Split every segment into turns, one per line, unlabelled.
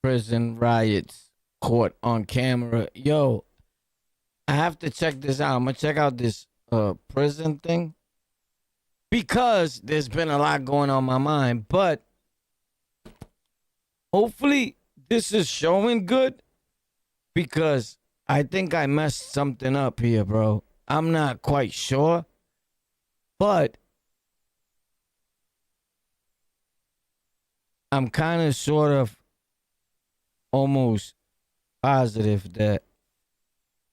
Prison riots caught on camera. Yo, I have to check this out. I'm gonna check out this prison thing because there's been a lot going on my mind, but hopefully this is showing good because I think I messed something up here, bro. I'm not quite sure, but I'm kind of sort of almost positive that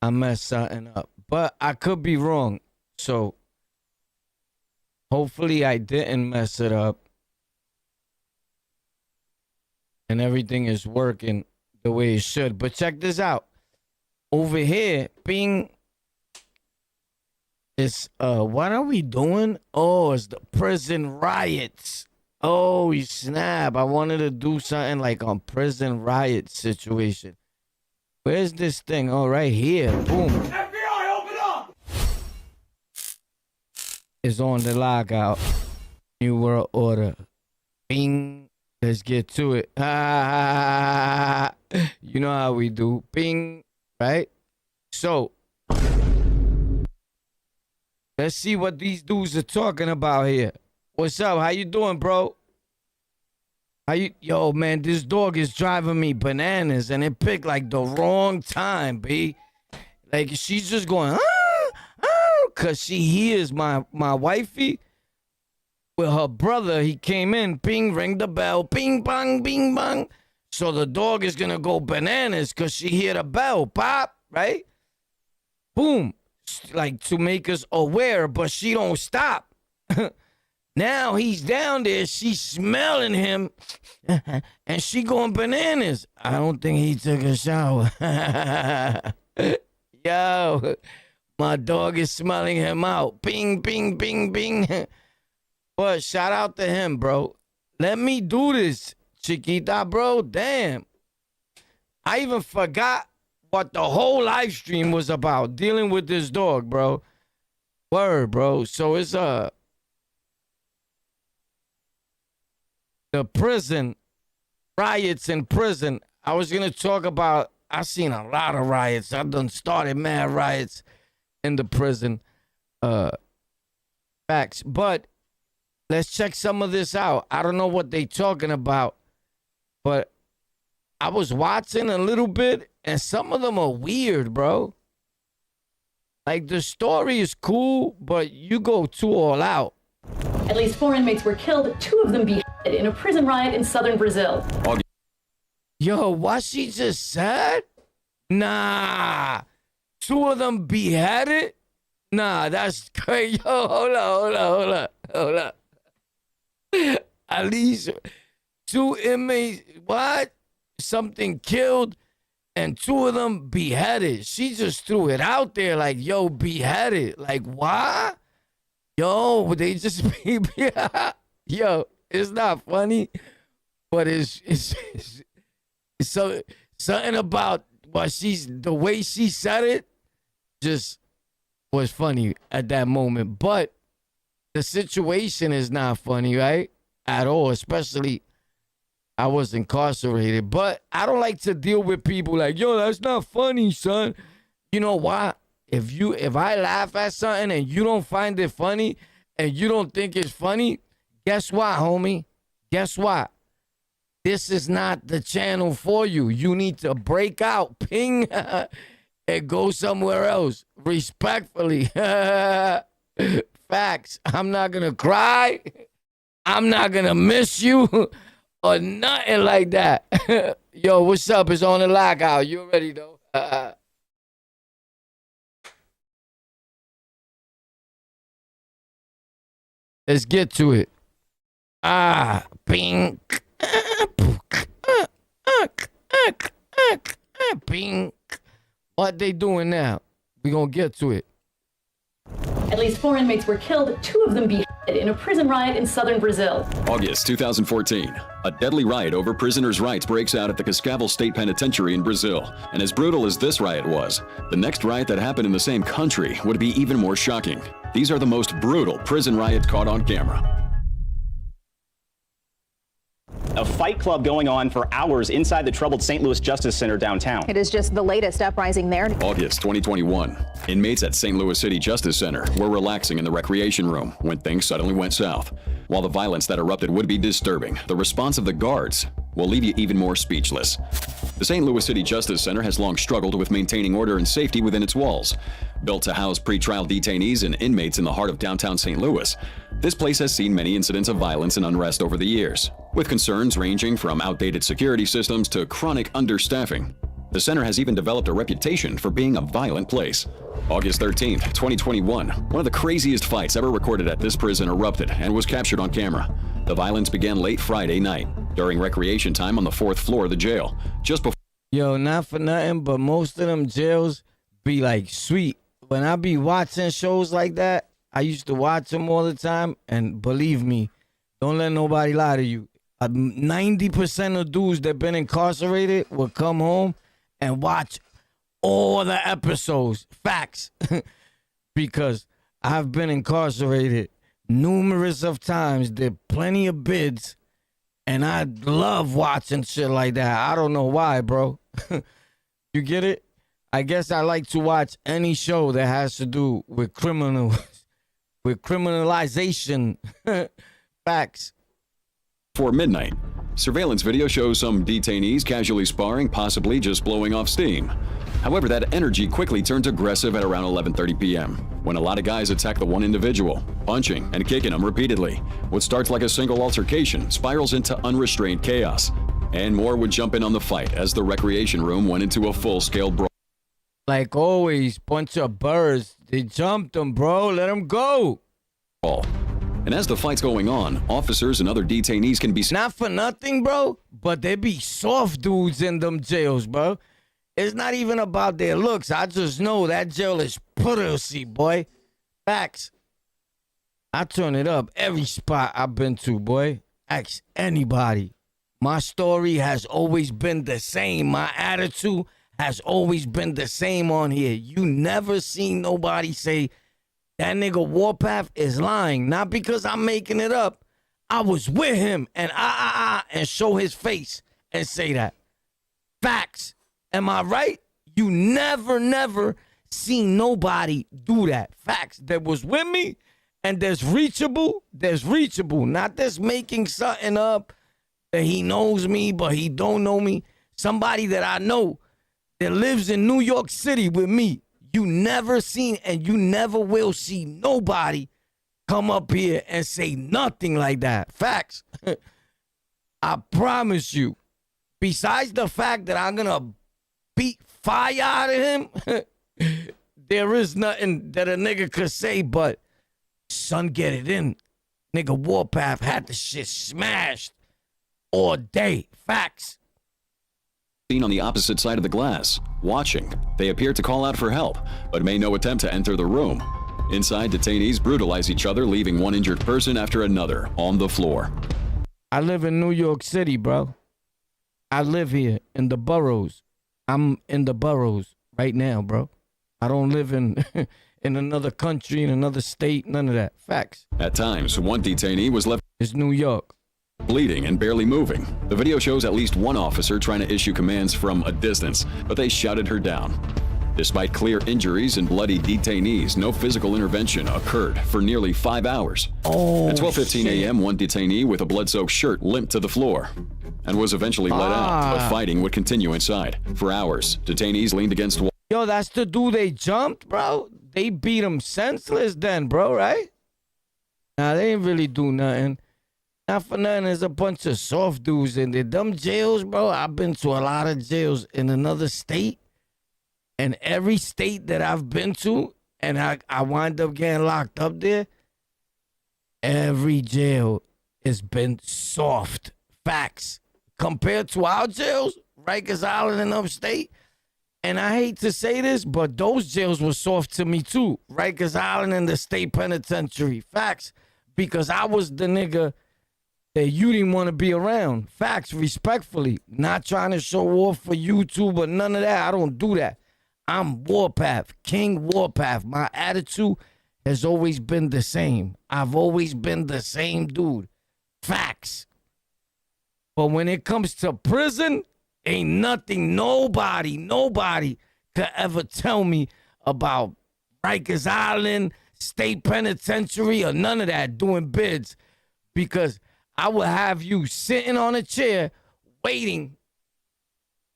I messed something up, but I could be wrong. So hopefully I didn't mess it up and everything is working the way it should. But check this out. Over here, bing. It's what are we doing? Oh, it's the prison riots. Oh, snap. I wanted to do something like on prison riot situation. Where's this thing? Oh, right here. Boom.
FBI, open up!
It's on the lockout. New World Order. Bing. Let's get to it. Ah, you know how we do. Bing. Right? So, let's see what these dudes are talking about here. What's up? How you doing, bro? Yo, man, this dog is driving me bananas, and it picked like the wrong time, B. Like she's just going, cause she hears my wifey with her brother. He came in, ping, ring the bell, ping, bang, bing, bang. So the dog is gonna go bananas cause she hear the bell, pop, right? Boom, like to make us aware, but she don't stop. Now he's down there, she's smelling him, and she going bananas. I don't think he took a shower. Yo, my dog is smelling him out. Bing, bing, bing, bing. But shout out to him, bro. Let me do this, Chiquita, bro. Damn. I even forgot what the whole live stream was about, dealing with this dog, bro. Word, bro. So it's the prison riots in prison. I was gonna talk about. I seen a lot of riots. I done started mad riots in the prison. Facts, but let's check some of this out. I don't know what they talking about, but I was watching a little bit, and some of them are weird, bro. Like the story is cool, but you go too all out.
At least 4 inmates were killed, 2 of them beheaded in a prison riot in southern Brazil.
Yo, what she just said? Nah. 2 of them beheaded? Nah, that's crazy. Yo, hold up. At least 2 inmates, what? Something killed and 2 of them beheaded. She just threw it out there like, yo, beheaded. Like, what? Yo, they just be, yo, it's not funny, but it's so something about what the way she said it just was funny at that moment. But the situation is not funny, right? At all, especially I was incarcerated. But I don't like to deal with people like, yo, that's not funny, son. You know why? If I laugh at something and you don't find it funny and you don't think it's funny, guess what, homie? Guess what? This is not the channel for you. You need to break out, ping, and go somewhere else. Respectfully. Facts. I'm not going to cry. I'm not going to miss you or nothing like that. Yo, what's up? It's on the lockout. You already know. Let's get to it. Bing. Bing. What they doing now? We gonna get to it.
At least 4 inmates were killed, 2 of them beheaded in a prison riot in southern Brazil.
August 2014. A deadly riot over prisoners' rights breaks out at the Cascavel State Penitentiary in Brazil. And as brutal as this riot was, the next riot that happened in the same country would be even more shocking. These are the most brutal prison riots caught on camera.
a fight club going on for hours inside the troubled St. Louis Justice Center downtown.
It is just the latest uprising there.
August 2021. Inmates at St. Louis City Justice Center were relaxing in the recreation room when things suddenly went south. While the violence that erupted would be disturbing, the response of the guards will leave you even more speechless. The St. Louis City Justice Center has long struggled with maintaining order and safety within its walls. Built to house pretrial detainees and inmates in the heart of downtown St. Louis, this place has seen many incidents of violence and unrest over the years, with concerns ranging from outdated security systems to chronic understaffing. The center has even developed a reputation for being a violent place. August 13th, 2021, one of the craziest fights ever recorded at this prison erupted and was captured on camera. The violence began late Friday night, during recreation time on the 4th floor of the jail, just before.
Yo, not for nothing, but most of them jails be like sweet. When I be watching shows like that, I used to watch them all the time, and believe me, don't let nobody lie to you. 90% of dudes that been incarcerated will come home and watch all the episodes. Facts. Because I've been incarcerated numerous of times, did plenty of bids, and I love watching shit like that. I don't know why, bro. You get it? I guess I like to watch any show that has to do with criminalization. Facts.
Before midnight, surveillance video shows some detainees casually sparring, possibly just blowing off steam. However, that energy quickly turned aggressive at around 11:30 p.m. when a lot of guys attack the one individual, punching and kicking him repeatedly. What starts like a single altercation spirals into unrestrained chaos, and more would jump in on the fight as the recreation room went into a full-scale brawl.
Like always, bunch of birds. They jumped them, bro. Let them go.
And as the fight's going on, officers and other detainees can be
Not for nothing, bro, but they be soft dudes in them jails, bro. It's not even about their looks. I just know that jail is pussy, boy. Facts. I turn it up every spot I've been to, boy. Ask anybody. My story has always been the same. My attitude has always been the same on here. You never seen nobody say that nigga Warpath is lying. Not because I'm making it up. I was with him and and show his face and say that. Facts. Am I right? You never seen nobody do that. Facts. That was with me, and there's reachable. Not this making something up that he knows me, but he don't know me. Somebody that I know that lives in New York City with me. You never seen and you never will see nobody come up here and say nothing like that. Facts. I promise you. Besides the fact that I'm going to beat fire out of him, there is nothing that a nigga could say but, son, get it in. Nigga Warpath had the shit smashed all day. Facts.
Seen on the opposite side of the glass, watching. They appear to call out for help, but made no attempt to enter the room. Inside, detainees brutalize each other, leaving one injured person after another on the floor.
I live in New York City, bro. I live here in the boroughs. I'm in the boroughs right now, bro. I don't live in in another country, in another state, none of that. Facts.
At times, one detainee was left
It's New York.
bleeding and barely moving. The video shows at least one officer trying to issue commands from a distance, but they shouted her down. Despite clear injuries and bloody detainees, no physical intervention occurred for nearly 5 hours. At 12:15 a.m., one detainee with a blood-soaked shirt limped to the floor and was eventually let out, but fighting would continue inside. For hours, detainees leaned against walls.
Yo, that's the dude they jumped, bro. They beat him senseless then, bro, right? Nah, they ain't really do nothing. Not for nothing, there's a bunch of soft dudes in there. Them jails, bro, I've been to a lot of jails in another state. And every state that I've been to, and I wind up getting locked up there, every jail has been soft. Facts. Compared to our jails, Rikers Island and upstate, and I hate to say this, but those jails were soft to me too. Rikers Island and the state penitentiary. Facts. Because I was the nigga that you didn't want to be around. Facts, respectfully. Not trying to show off for YouTube or none of that. I don't do that. I'm Warpath, King Warpath. My attitude has always been the same. I've always been the same dude. Facts. But when it comes to prison, ain't nothing, nobody could ever tell me about Rikers Island, State Penitentiary, or none of that doing bids. Because I will have you sitting on a chair waiting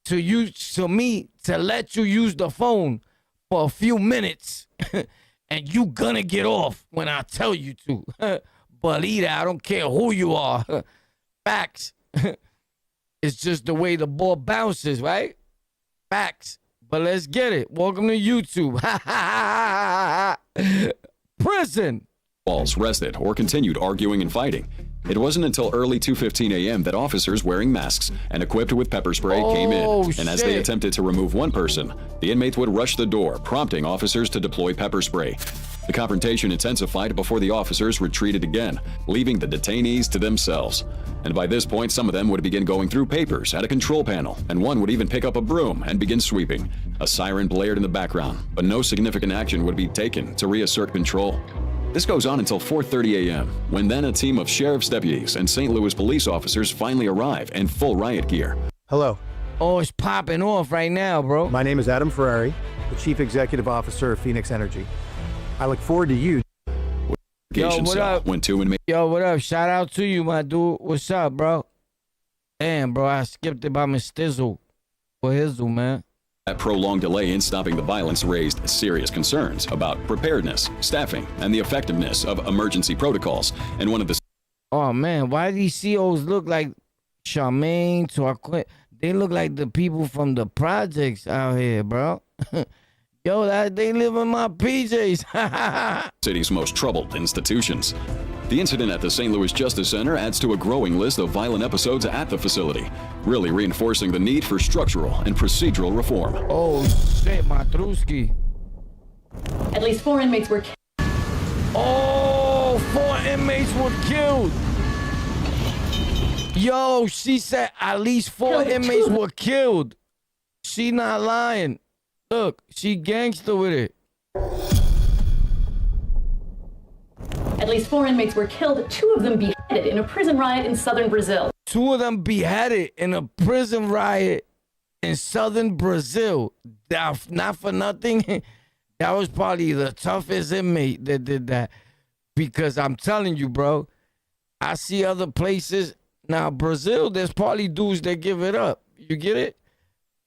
to me to let you use the phone for a few minutes. And you gonna get off when I tell you to. Believe that. I don't care who you are. Facts. It's just the way the ball bounces, right? Facts. But let's get it. Welcome to YouTube. Prison.
Walls rested or continued arguing and fighting. It wasn't until early 2:15 a.m. that officers wearing masks and equipped with pepper spray came in. And as they attempted to remove one person, the inmates would rush the door, prompting officers to deploy pepper spray. The confrontation intensified before the officers retreated again, leaving the detainees to themselves. And by this point, some of them would begin going through papers at a control panel, and one would even pick up a broom and begin sweeping. A siren blared in the background, but no significant action would be taken to reassert control. This goes on until 4:30 a.m., when then a team of sheriff's deputies and St. Louis police officers finally arrive in full riot gear.
Hello.
Oh, it's popping off right now, bro.
My name is Adam Ferrari, the Chief Executive Officer of Phoenix Energy. I look forward to you.
Yo, what up?
When two inmates.
Yo, what up? Shout out to you, my dude. What's up, bro? Damn, bro, I skipped it by my stizzle. Or hizzle, man.
That prolonged delay in stopping the violence raised serious concerns about preparedness, staffing, and the effectiveness of emergency protocols. And one of the...
Oh, man, why do these COs look like Charmaine, Torquay? They look like the people from the projects out here, bro. Yo, they live in my PJs.
city's most troubled institutions. The incident at the St. Louis Justice Center adds to a growing list of violent episodes at the facility, really reinforcing the need for structural and procedural reform.
Oh, shit, Matruski.
At least 4 inmates were killed.
Oh, 4 inmates were killed. Yo, she said at least 4 inmates were killed. She not lying. Look, she gangster with it.
At least 4 inmates were killed, 2 of them beheaded in a prison riot in southern Brazil.
2 of them beheaded in a prison riot in southern Brazil. Not for nothing. That was probably the toughest inmate that did that. Because I'm telling you, bro, I see other places. Now, Brazil, there's probably dudes that give it up. You get it?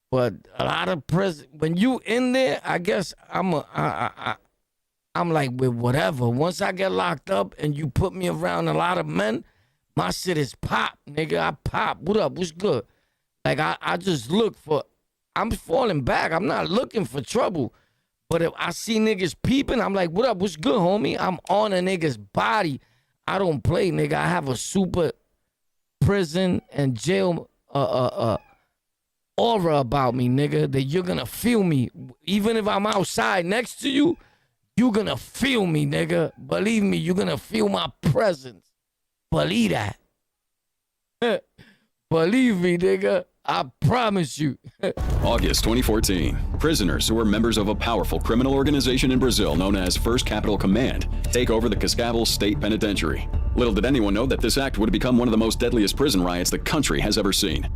But a lot of prison, when you in there, I guess I'm like with whatever. Once I get locked up and you put me around a lot of men, my shit is pop, nigga. I pop. What up? What's good? Like, I just look for, I'm falling back. I'm not looking for trouble. But if I see niggas peeping, I'm like, what up? What's good, homie? I'm on a nigga's body. I don't play, nigga. I have a super prison and jail aura about me, nigga, that you're gonna feel me. Even if I'm outside next to you, you're gonna feel me, nigga. Believe me, you're gonna feel my presence. Believe that. Believe me, nigga. I promise you.
August 2014. Prisoners who were members of a powerful criminal organization in Brazil known as First Capital Command take over the Cascavel State Penitentiary. Little did anyone know that this act would become one of the most deadliest prison riots the country has ever seen.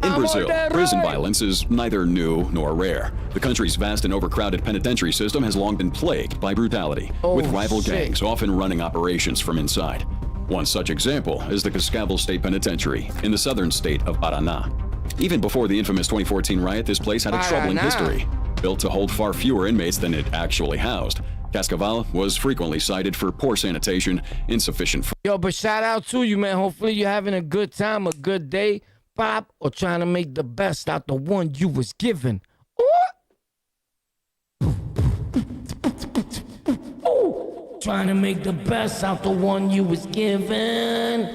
In Brazil, prison violence is neither new nor rare. The country's vast and overcrowded penitentiary system has long been plagued by brutality, with rival gangs often running operations from inside. One such example is the Cascavel State Penitentiary in the southern state of Paraná. Even before the infamous 2014 riot, this place had a troubling history. Built to hold far fewer inmates than it actually housed, Cascavel was frequently cited for poor sanitation, insufficient food.
Yo, but shout out to you, man. Hopefully you're having a good time, a good day, pop, or trying to make the best out the one you was given. Ooh. Trying to make the best out the one you was given.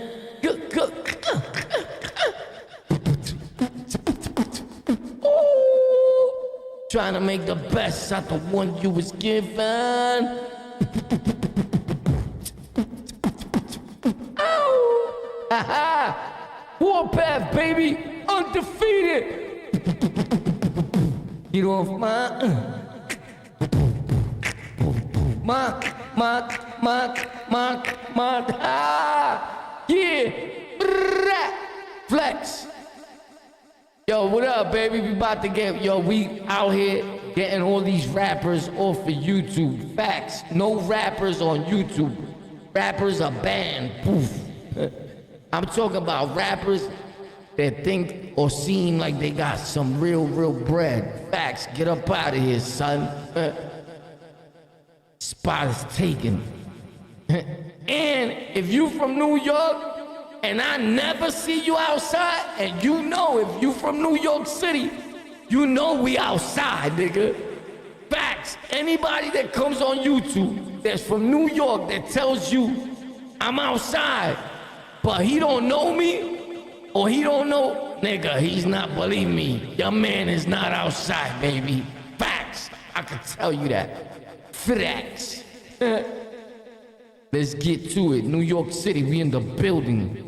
Trying to make the best out the one you was given. Ow! Ha-ha! Warpath, baby! Undefeated! Get off my... Mock, ah! Yeah! Flex. Yo, what up, baby? We about to get, we out here getting all these rappers off of YouTube. Facts. No rappers on YouTube. Rappers are banned. Poof. I'm talking about rappers that think or seem like they got some real bread. Facts. Get up out of here, son. Spot is taken. And if you from New York and I never see you outside, and you know if you from New York City, you know we outside, nigga. Facts. Anybody that comes on YouTube that's from New York that tells you I'm outside, but he don't know me or he don't know, nigga, he's not believing me. Your man is not outside, baby. Facts. I can tell you that. Facts. Let's get to it. New York City, we in the building.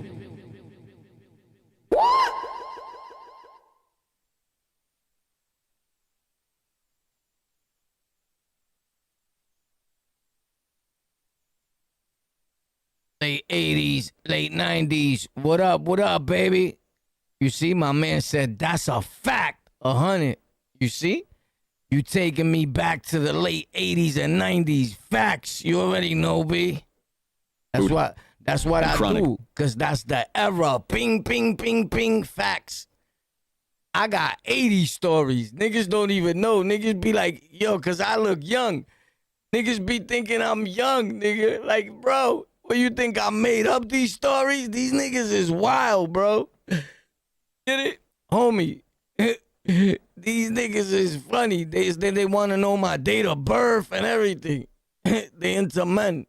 What? Late 80s, late 90s. What up, baby? You see, my man said, that's a fact, 100. You see? You taking me back to the late 80s and 90s. Facts. You already know, B. That's what I do. Because that's the era. Ping, ping, ping, ping. Facts. I got 80 stories. Niggas don't even know. Niggas be like, yo, because I look young. Niggas be thinking I'm young, nigga. Like, bro, what you think I made up these stories? These niggas is wild, bro. Get it? Homie. These niggas is funny. They want to know my date of birth and everything. They into men.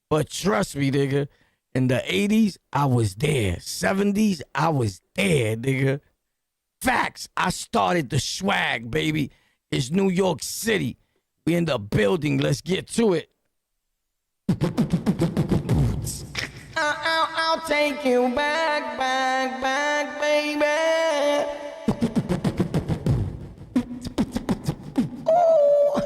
But trust me, nigga, in the 80s, I was there. 70s, I was there, nigga. Facts. I started the swag, baby. It's New York City. We in the building. Let's get to it. I'll take you back, baby. Ooh,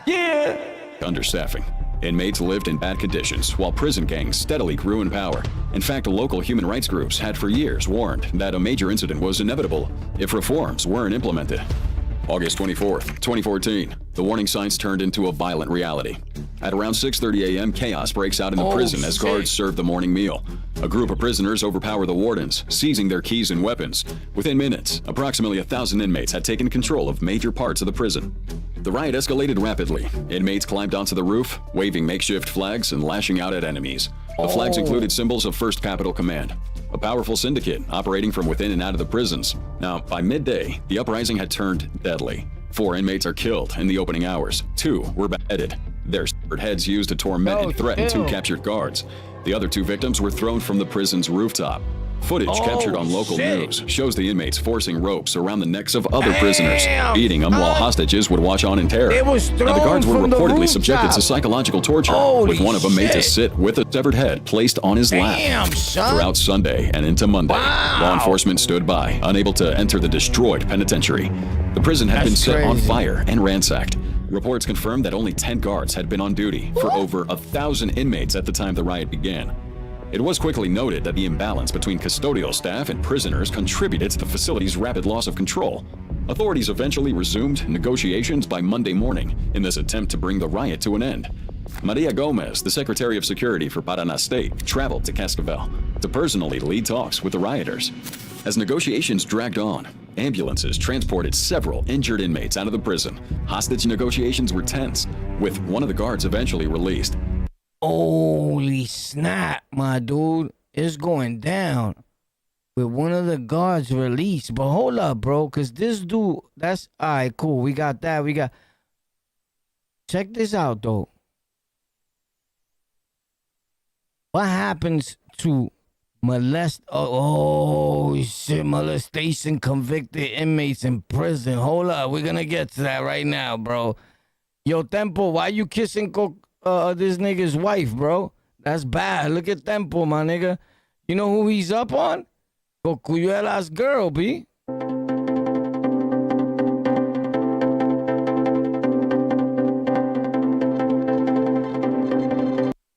yeah.
Understaffing. Inmates lived in bad conditions while prison gangs steadily grew in power. In fact, local human rights groups had for years warned that a major incident was inevitable if reforms weren't implemented. August 24th, 2014, the warning signs turned into a violent reality. At around 6:30 a.m., chaos breaks out in the prison as guards serve the morning meal. A group of prisoners overpower the wardens, seizing their keys and weapons. Within minutes, approximately 1,000 inmates had taken control of major parts of the prison. The riot escalated rapidly. Inmates climbed onto the roof, waving makeshift flags and lashing out at enemies. The flags included symbols of First Capital Command, a powerful syndicate operating from within and out of the prisons. Now, by midday, the uprising had turned deadly. 4 inmates are killed in the opening hours. 2 were beheaded. Their severed heads used to torment and threaten 2 captured guards. The other 2 victims were thrown from the prison's rooftop. Footage captured on local news shows the inmates forcing ropes around the necks of other prisoners, beating them while hostages would watch on in terror. Now, the guards were reportedly subjected to psychological torture, with one of them made to sit with a severed head placed on his lap. Throughout Sunday and into Monday, law enforcement stood by, unable to enter the destroyed penitentiary. The prison had been set on fire and ransacked. Reports confirmed that only 10 guards had been on duty for over 1,000 inmates at the time the riot began. It was quickly noted that the imbalance between custodial staff and prisoners contributed to the facility's rapid loss of control. Authorities eventually resumed negotiations by Monday morning in this attempt to bring the riot to an end. Maria Gomez, the Secretary of Security for Paraná State, traveled to Cascavel to personally lead talks with the rioters. As negotiations dragged on, ambulances transported several injured inmates out of the prison. Hostage negotiations were tense, with one of the guards eventually released.
Holy snap, my dude. It's going down with one of the guards released. But hold up, bro, because this dude, that's, all right, cool. We got that. Check this out, though. What happens to molestation convicted inmates in prison? Hold up, we're going to get to that right now, bro. Yo, Tempo, why you kissing this nigga's wife, bro? That's bad. Look at Tempo, my nigga. You know who he's up on? Cocuyuela's girl, B.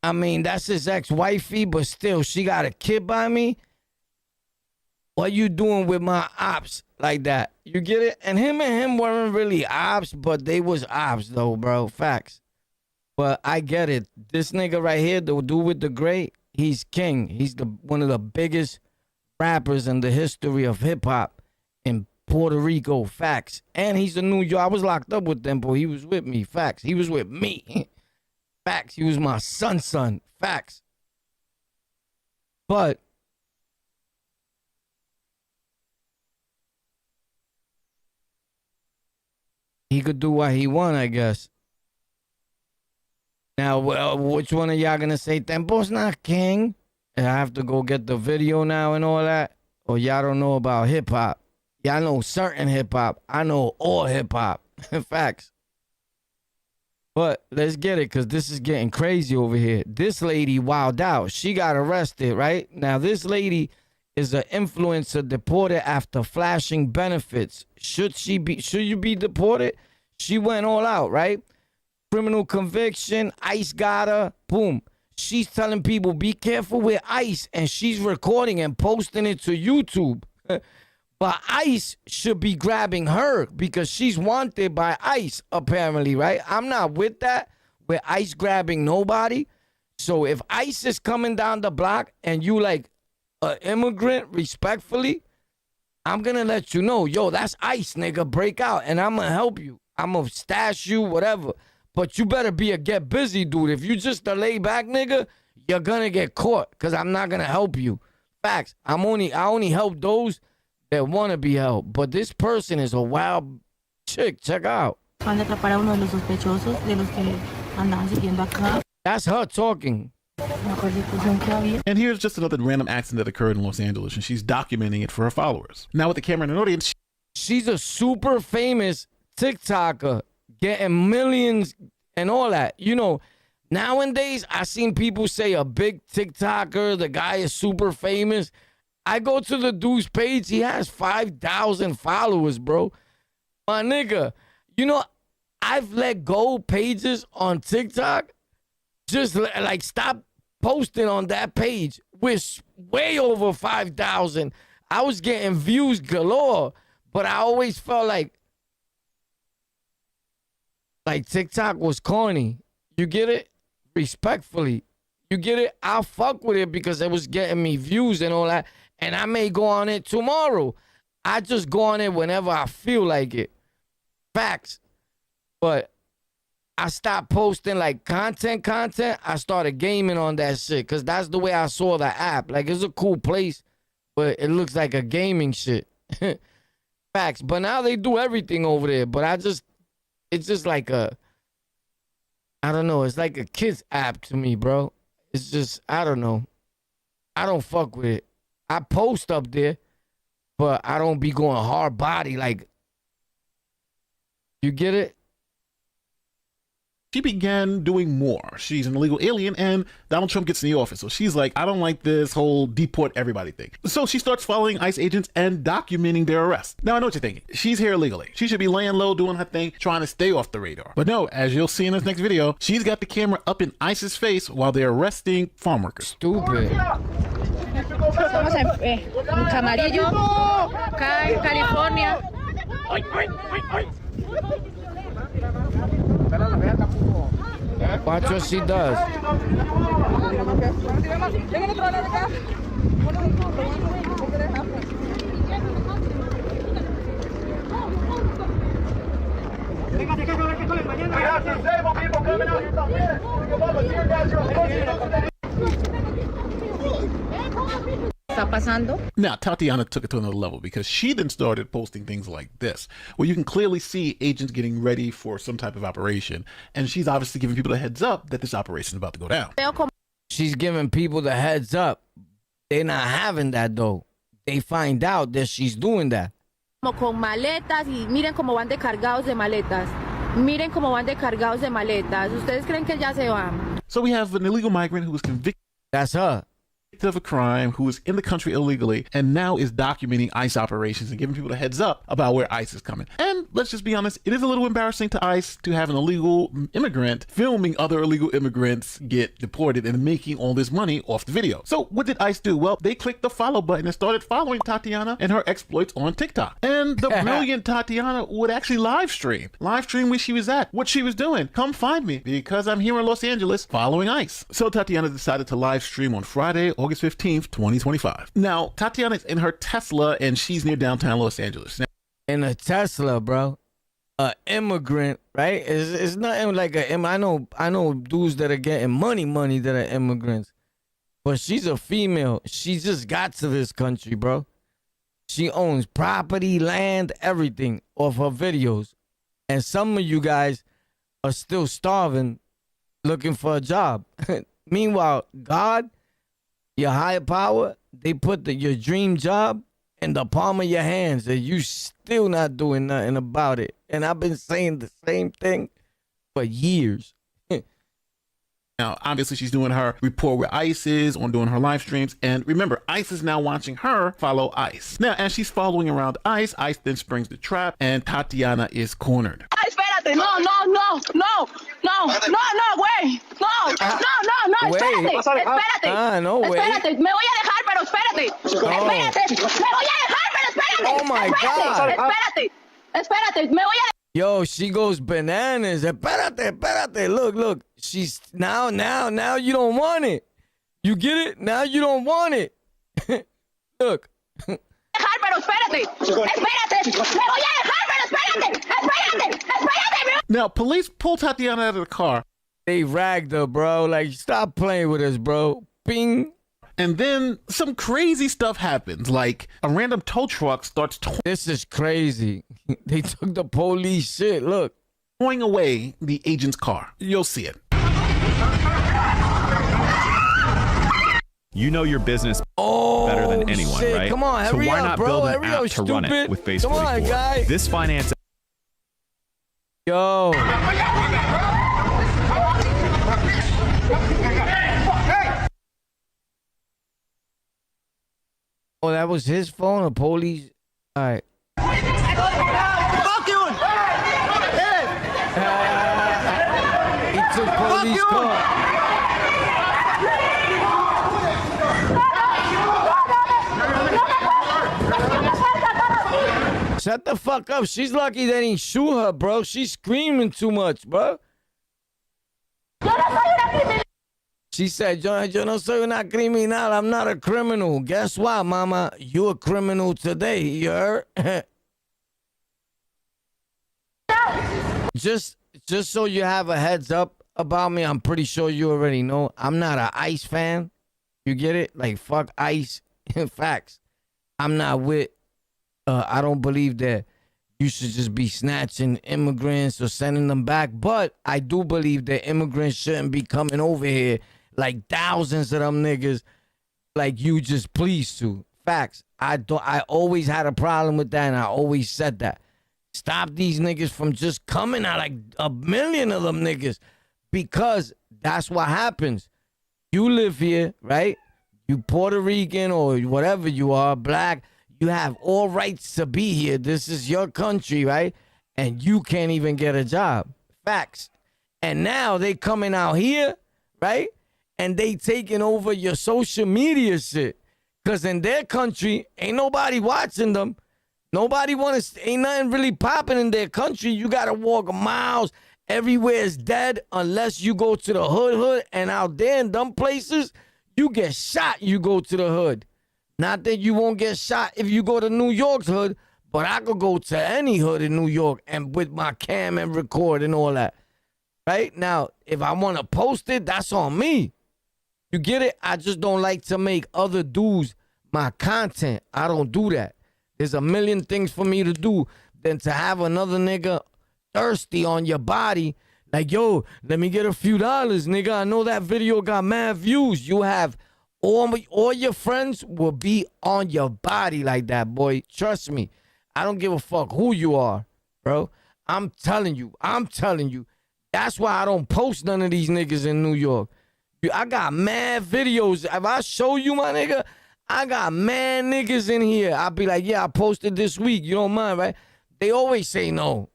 I mean, that's his ex-wifey, but still, she got a kid by me. what you doing with my ops like that? You get it? And him weren't really ops, but they was ops though, bro. Facts. But I get it. This nigga right here, the dude with the gray, he's king. He's one of the biggest rappers in the history of hip hop in Puerto Rico. Facts. And he's a New York. I was locked up with them, but he was with me. Facts. He was with me. Facts. He was my son. Facts. But he could do what he want, I guess. Now, which one of y'all gonna say Tempo's not king? And I have to go get the video now and all that? Or y'all don't know about hip hop? Y'all know certain hip hop. I know all hip hop. Facts. But let's get it, because this is getting crazy over here. This lady wilded out. She got arrested, right? Now, this lady is an influencer deported after flashing benefits. Should you be deported? She went all out, right? Criminal conviction, ICE got her, boom. She's telling people, be careful with ICE, and she's recording and posting it to YouTube. But ICE should be grabbing her because she's wanted by ICE, apparently, right? I'm not with that, with ICE grabbing nobody. So if ICE is coming down the block and you like an immigrant, respectfully, I'm going to let you know, yo, that's ICE, nigga, break out, and I'm going to help you. I'm going to stash you, whatever. But you better be a get busy dude. If you just a lay back nigga, you're going to get caught because I'm not going to help you. Facts. I only help those that want to be helped. But this person is a wild chick. Check out.
That's
her talking.
And here's just another random accident that occurred in Los Angeles, and she's documenting it for her followers. Now with the camera and an audience,
she's a super famous TikToker, getting millions and all that. You know, nowadays I seen people say a big TikToker, the guy is super famous. I go to the dude's page, he has 5,000 followers, bro. My nigga, you know, I've let go pages on TikTok. Just like stop posting on that page with way over 5,000. I was getting views galore, but I always felt like TikTok was corny. You get it? Respectfully. You get it? I'll fuck with it because it was getting me views and all that. And I may go on it tomorrow. I just go on it whenever I feel like it. Facts. But I stopped posting like content. I started gaming on that shit because that's the way I saw the app. Like, it's a cool place, but it looks like a gaming shit. Facts. But now they do everything over there. But it's just like I don't know. It's like a kid's app to me, bro. It's just, I don't know. I don't fuck with it. I post up there, but I don't be going hard body. Like, you get it?
she began doing more. She's an illegal alien and Donald Trump gets in the office. So she's like, I don't like this whole deport everybody thing. So she starts following ICE agents and documenting their arrests. Now I know what you're thinking. She's here illegally. She should be laying low, doing her thing, trying to stay off the radar. But no, as you'll see in this next video, she's got the camera up in ICE's face while they're arresting farm workers.
Stupid.
Estamos en Camarillo, acá en California.
Watch what she does.
Now, Tatiana took it to another level because she then started posting things like this, where you can clearly see agents getting ready for some type of operation. And she's obviously giving people a heads up that this operation is about to go down.
She's giving people the heads up. They're not having that, though. They find out that she's doing that.
Con maletas y miren cómo van de cargados de maletas. Miren cómo van de cargados de maletas. ¿Ustedes creen que ya se van?
So we have an illegal migrant who was convicted.
That's her.
of a crime, who is in the country illegally, and now is documenting ICE operations and giving people a heads up about where ICE is coming. And let's just be honest, it is a little embarrassing to ICE to have an illegal immigrant filming other illegal immigrants get deported and making all this money off the video. So what did ICE do? Well, they clicked the follow button and started following Tatiana and her exploits on TikTok. And the brilliant Tatiana would actually live stream where she was at, what she was doing. Come find me because I'm here in Los Angeles following ICE. So Tatiana decided to live stream on Friday, August 15th, 2025. Now, Tatiana's in her Tesla and she's near downtown Los Angeles. Now,
in a Tesla, bro. A immigrant, right? It's nothing like I know dudes that are getting money that are immigrants. But she's a female. She just got to this country, bro. She owns property, land, everything off her videos. And some of you guys are still starving, looking for a job. Meanwhile, God, your higher power, they put your dream job in the palm of your hands and you still not doing nothing about it. And I've been saying the same thing for years.
Now, obviously, she's doing her report where ICE is, on doing her live streams. And remember, ICE is now watching her follow ICE. Now, as she's following around ICE, ICE then springs the trap and Tatiana is cornered.
Ay, espérate, no, wait, no, espérate.
No way.
Espérate, me voy a dejar, pero espérate. Espérate, me voy a dejar, pero espérate.
Oh my God.
Espérate, me voy a.
Yo, she goes bananas. Espérate. Look. She's now you don't want it. You get it? Now you don't want it. Look.
Dejar, pero espérate. Me voy a dejar, pero espérate.
Now, police pull Tatiana out of the car.
They ragged her, bro. Like, stop playing with us, bro. Bing.
And then some crazy stuff happens, like a random tow truck starts
This is crazy. They took the police shit. Look.
towing away the agent's car. You'll see it.
You know your business better than anyone,
shit.
right?
Come on,
so
hurry
why
up,
not
bro.
build an
Hurry
app
up,
to run it
stupid.
with Base
Come on,
44?
guy.
This finance.
Yo. Oh, that was his phone or police? All right.
Fuck you!
He took police car. Shut the fuck up. She's lucky they didn't shoot her, bro. She's screaming too much, bro. She said, yo no soy una criminal. I'm not a criminal. Guess what, mama? You a criminal today, you heard? Just so you have a heads up about me, I'm pretty sure you already know. I'm not an ICE fan. You get it? Like, fuck ICE. Facts. I'm not with, I don't believe that you should just be snatching immigrants or sending them back. But I do believe that immigrants shouldn't be coming over here like thousands of them niggas like you just pleased to. Facts. I always had a problem with that, and I always said that. Stop these niggas from just coming out, like a million of them niggas, because that's what happens. You live here, right? You Puerto Rican or whatever you are, black, you have all rights to be here. This is your country, right? And you can't even get a job. Facts. And now they coming out here, right? And they taking over your social media shit. Because in their country, ain't nobody watching them. Nobody ain't nothing really popping in their country. You got to walk miles. Everywhere is dead unless you go to the hood. And out there in them places, you get shot, you go to the hood. Not that you won't get shot if you go to New York's hood, but I could go to any hood in New York and with my cam and record and all that. Right? Now, if I want to post it, that's on me. You get it? I just don't like to make other dudes my content. I don't do that. There's a million things for me to do than to have another nigga thirsty on your body. Like, yo, let me get a few dollars, nigga. I know that video got mad views. You have all your friends will be on your body like that, boy. Trust me. I don't give a fuck who you are, bro. I'm telling you. That's why I don't post none of these niggas in New York. I got mad videos. If I show you, my nigga, I got mad niggas in here. I'll be like, yeah, I posted this week. You don't mind, right? They always say no.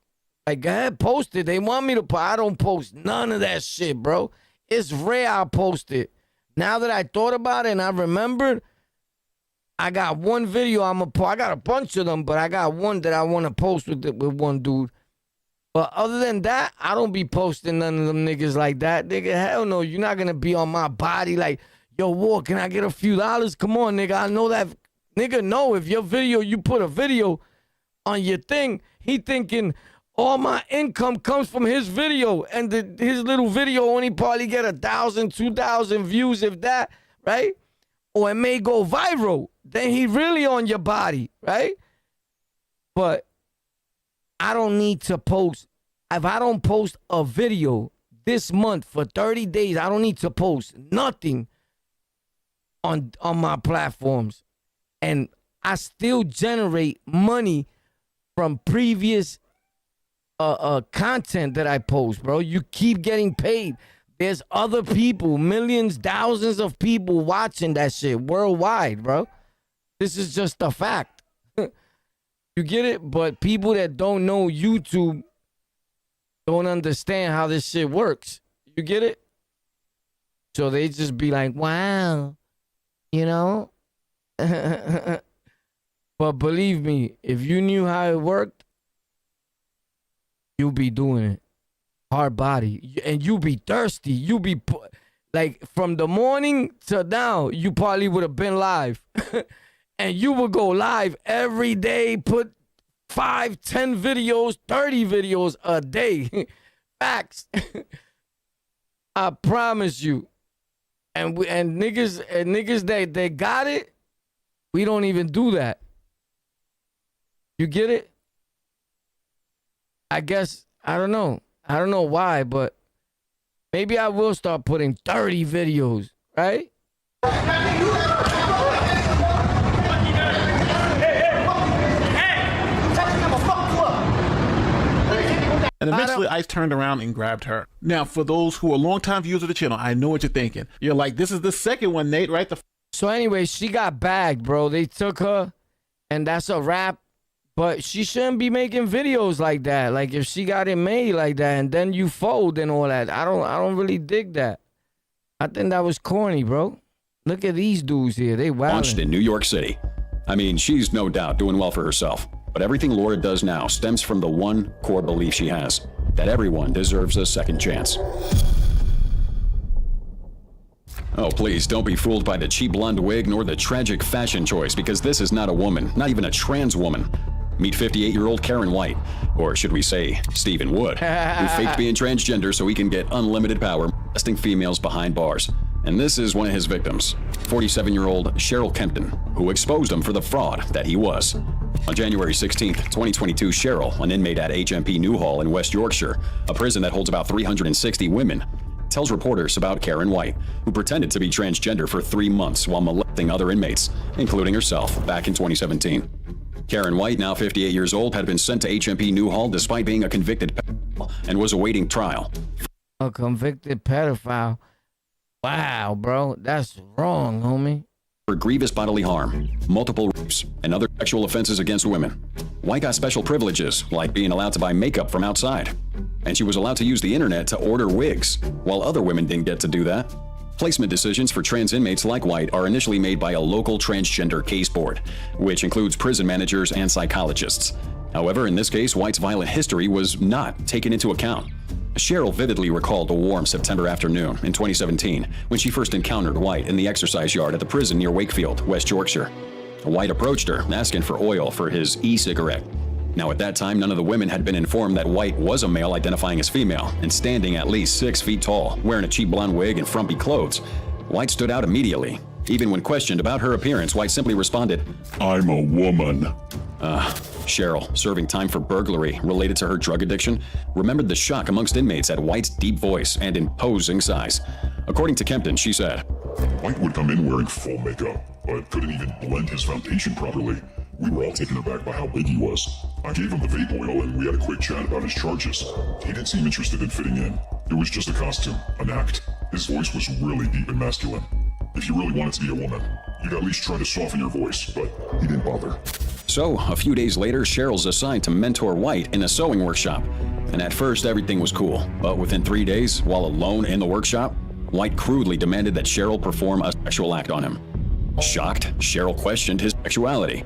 Like, go ahead, post it. They want me to post. I don't post none of that shit, bro. It's rare I post it. Now that I thought about it and I remembered, I got one video I got a bunch of them, but I got one that I want to post with one dude. But other than that, I don't be posting none of them niggas like that. Nigga, hell no. You're not going to be on my body like, yo, War, can I get a few dollars? Come on, nigga. I know that. Nigga, no. If your video, you put a video on your thing, he thinking all my income comes from his video. And his little video only probably get 1,000, 2,000 views, if that, right? Or it may go viral. Then he really on your body, right? But I don't need to post. If I don't post a video this month for 30 days, I don't need to post nothing on my platforms. And I still generate money from previous content that I post, bro. You keep getting paid. There's other people, millions, thousands of people watching that shit worldwide, bro. This is just a fact. You get it? But people that don't know YouTube don't understand how this shit works. You get it? So they just be like, wow, you know? But believe me, if you knew how it worked, you'll be doing it. Hard body. And you be thirsty. You be, like, from the morning to now, you probably would have been live. And you would go live every day, put 5, 10 videos, 30 videos a day. Facts. I promise you. And niggas that got it, we don't even do that. You get it? I guess, I don't know. I don't know why, but maybe I will start putting 30 videos, right?
And eventually Ice turned around and grabbed her. Now, for those who are longtime viewers of the channel, I know what you're thinking. You're like, this is the second one, Nate, right?
So anyway, she got bagged, bro. They took her, and that's a wrap. But she shouldn't be making videos like that. Like, if she got it made like that, and then you fold and all that, I don't really dig that. I think that was corny, bro. Look at these dudes here. They wild.
Launched in New York City. I mean, she's no doubt doing well for herself. But everything Laura does now stems from the one core belief she has, that everyone deserves a second chance. Oh, please, don't be fooled by the cheap blonde wig nor the tragic fashion choice, because this is not a woman, not even a trans woman. Meet 58-year-old Karen White, or should we say Stephen Wood, who faked being transgender so he can get unlimited power, molesting females behind bars. And this is one of his victims, 47-year-old Cheryl Kempton, who exposed him for the fraud that he was. On January 16th, 2022, Cheryl, an inmate at HMP Newhall in West Yorkshire, a prison that holds about 360 women, tells reporters about Karen White, who pretended to be transgender for 3 months while molesting other inmates, including herself, back in 2017. Karen White, now 58 years old, had been sent to HMP Newhall despite being a convicted pedophile and was awaiting trial.
A convicted pedophile? Wow, bro, that's wrong, homie.
For grievous bodily harm, multiple rapes, and other sexual offenses against women. White got special privileges, like being allowed to buy makeup from outside. And she was allowed to use the internet to order wigs, while other women didn't get to do that. Placement decisions for trans inmates like White are initially made by a local transgender case board, which includes prison managers and psychologists. However, in this case, White's violent history was not taken into account. Cheryl vividly recalled a warm September afternoon in 2017 when she first encountered White in the exercise yard at the prison near Wakefield, West Yorkshire. White approached her, asking for oil for his e-cigarette. Now, at that time, none of the women had been informed that White was a male identifying as female and standing at least 6 feet tall, wearing a cheap blonde wig and frumpy clothes. White stood out immediately. Even when questioned about her appearance, White simply responded, "I'm a woman." Cheryl, serving time for burglary related to her drug addiction, remembered the shock amongst inmates at White's deep voice and imposing size. According to Kempton, she said,
"White would come in wearing full makeup, but couldn't even blend his foundation properly. We were all taken aback by how big he was. I gave him the vape oil and we had a quick chat about his charges. He didn't seem interested in fitting in. It was just a costume, an act. His voice was really deep and masculine. If you really wanted to be a woman, you'd at least try to soften your voice, but he didn't bother.
So, a few days later, Cheryl's assigned to mentor White in a sewing workshop. And at first, everything was cool. But within 3 days, while alone in the workshop, White crudely demanded that Cheryl perform a sexual act on him. Shocked, Cheryl questioned his sexuality.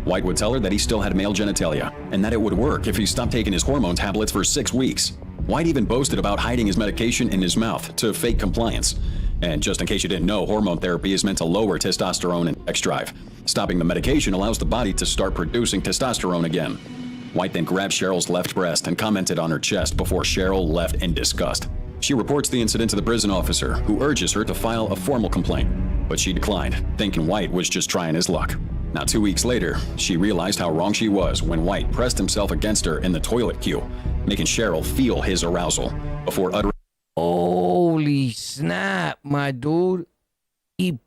White would tell her that he still had male genitalia, and that it would work if he stopped taking his hormone tablets for 6 weeks. White even boasted about hiding his medication in his mouth to fake compliance. And just in case you didn't know, hormone therapy is meant to lower testosterone and sex drive. Stopping the medication allows the body to start producing testosterone again. White then grabbed Cheryl's left breast and commented on her chest before Cheryl left in disgust. She reports the incident to the prison officer, who urges her to file a formal complaint. But she declined, thinking White was just trying his luck. Now, 2 weeks later, she realized how wrong she was when White pressed himself against her in the toilet queue, making Cheryl feel his arousal before uttering,
Holy snap, my dude. He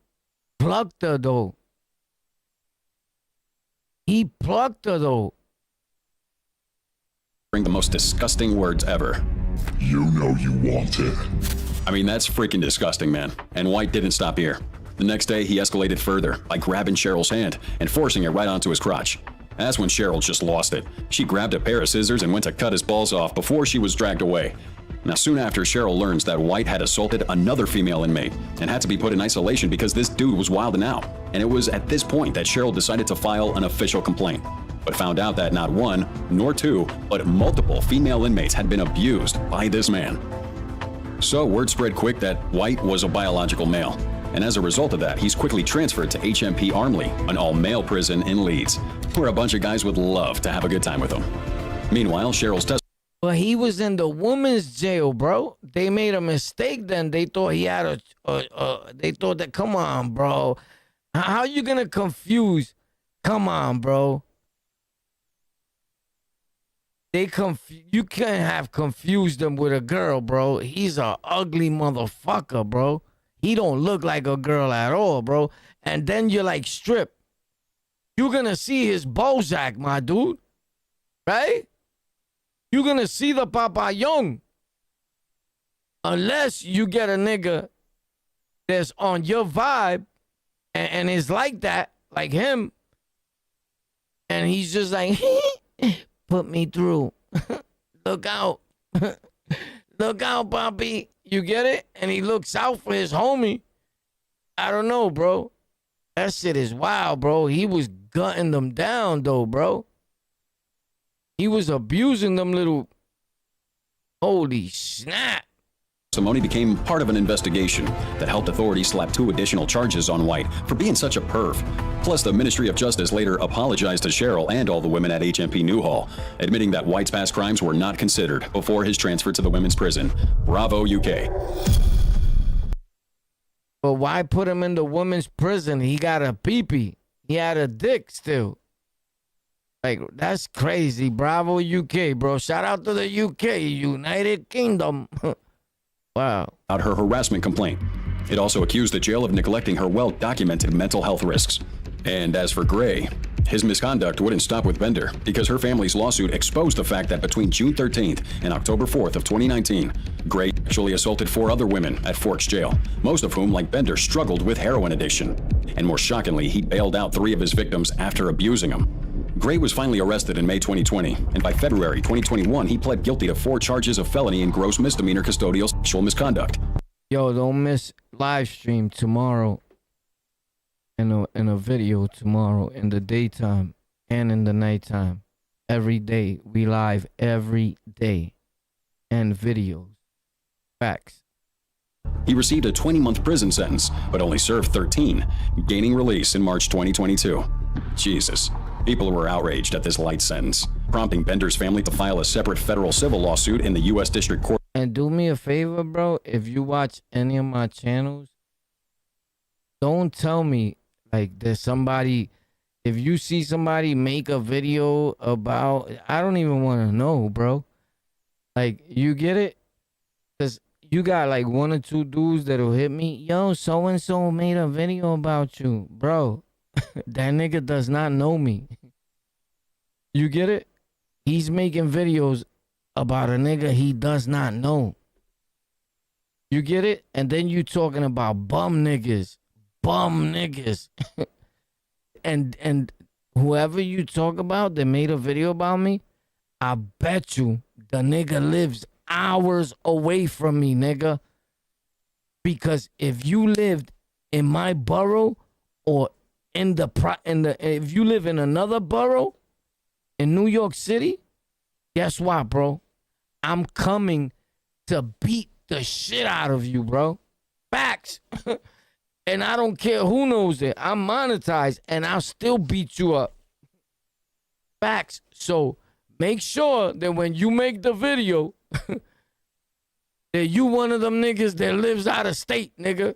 plucked her, though. He plucked her, though.
the most disgusting words ever.
You know you want it.
I mean, that's freaking disgusting, man. And White didn't stop here. The next day, he escalated further by grabbing Cheryl's hand and forcing it right onto his crotch. That's when Cheryl just lost it. She grabbed a pair of scissors and went to cut his balls off before she was dragged away. Now, soon after, Cheryl learns that White had assaulted another female inmate and had to be put in isolation because this dude was wilding out. And it was at this point that Cheryl decided to file an official complaint, but found out that not one, nor two, but multiple female inmates had been abused by this man. So word spread quick that White was a biological male, and as a result of that, he's quickly transferred to HMP Armley, an all-male prison in Leeds, where a bunch of guys would love to have a good time with him. Meanwhile, Cheryl's testimony.
Well, he was in the women's jail, bro. They made a mistake then. They thought he had they thought that, come on, bro. How you gonna confuse? Come on, bro. You can't have confused him with a girl, bro. He's a ugly motherfucker, bro. He don't look like a girl at all, bro. And then you're like, strip. You're gonna see his Bozak, my dude. Right? You're gonna see the papayón. Unless you get a nigga that's on your vibe and is like that, like him. And he's just like, put me through. Look out. Look out, Poppy. You get it? And he looks out for his homie. I don't know, bro. That shit is wild, bro. He was gutting them down, though, bro. He was abusing them little... Holy snap.
Testimony became part of an investigation that helped authorities slap 2 additional charges on White for being such a perv. Plus, the Ministry of Justice later apologized to Cheryl and all the women at HMP Newhall, admitting that White's past crimes were not considered before his transfer to the women's prison. Bravo, UK.
But why put him in the women's prison? He got a peepee. He had a dick still. Like, that's crazy. Bravo, UK, bro. Shout out to the UK, United Kingdom. Wow.
About her harassment complaint. It also accused the jail of neglecting her well-documented mental health risks. And as for Gray, his misconduct wouldn't stop with Bender because her family's lawsuit exposed the fact that between June 13th and October 4th of 2019, Gray actually assaulted 4 other women at Forks Jail, most of whom, like Bender, struggled with heroin addiction. And more shockingly, he bailed out 3 of his victims after abusing them. Gray was finally arrested in May 2020, and by February 2021, he pled guilty to 4 charges of felony and gross misdemeanor custodial sexual misconduct.
Yo, don't miss live stream tomorrow. In a video tomorrow in the daytime and in the nighttime. Every day. We live every day. And videos. Facts.
He received a 20-month prison sentence, but only served 13, gaining release in March 2022. Jesus. People were outraged at this light sentence, prompting Bender's family to file a separate federal civil lawsuit in the U.S. District Court.
And do me a favor, bro. If you watch any of my channels, don't tell me like there's somebody, if you see somebody make a video about, I don't even want to know, bro. Like, you get it? Because you got like 1 or 2 dudes that'll hit me. Yo, so-and-so made a video about you. Bro, that nigga does not know me. You get it? He's making videos about a nigga he does not know. You get it? And then you talking about bum niggas. Bum niggas. and whoever you talk about that made a video about me, I bet you the nigga lives hours away from me, nigga. Because if you lived in my borough or if you live in another borough in New York City, guess what, bro? I'm coming to beat the shit out of you, bro. Facts. And I don't care who knows it. I'm monetized and I'll still beat you up. Facts. So make sure that when you make the video, that you one of them niggas that lives out of state, nigga.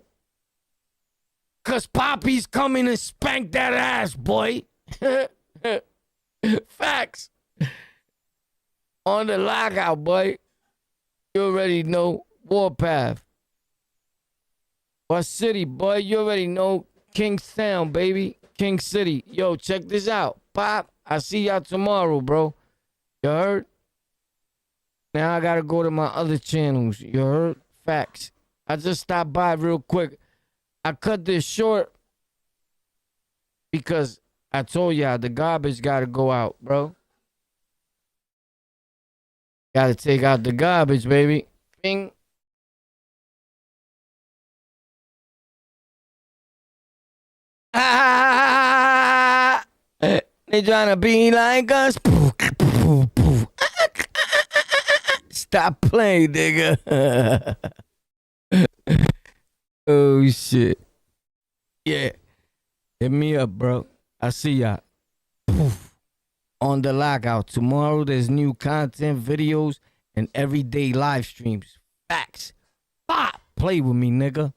Cause Poppy's coming to spank that ass, boy. Facts. On the lockout, boy. You already know. Warpath. What city, boy? You already know. Kingstown, baby. King City. Yo, check this out. Pop, I see y'all tomorrow, bro. You heard? Now I gotta go to my other channels. You heard? Facts. I just stopped by real quick. I cut this short because I told y'all the garbage gotta go out, bro. Gotta take out the garbage, baby. Bing. They tryna be like us. Stop playing, nigga. Oh, shit. Yeah. Hit me up, bro. I see y'all. On the lockout. Tomorrow there's new content, videos, and everyday live streams. Facts. Play with me, nigga.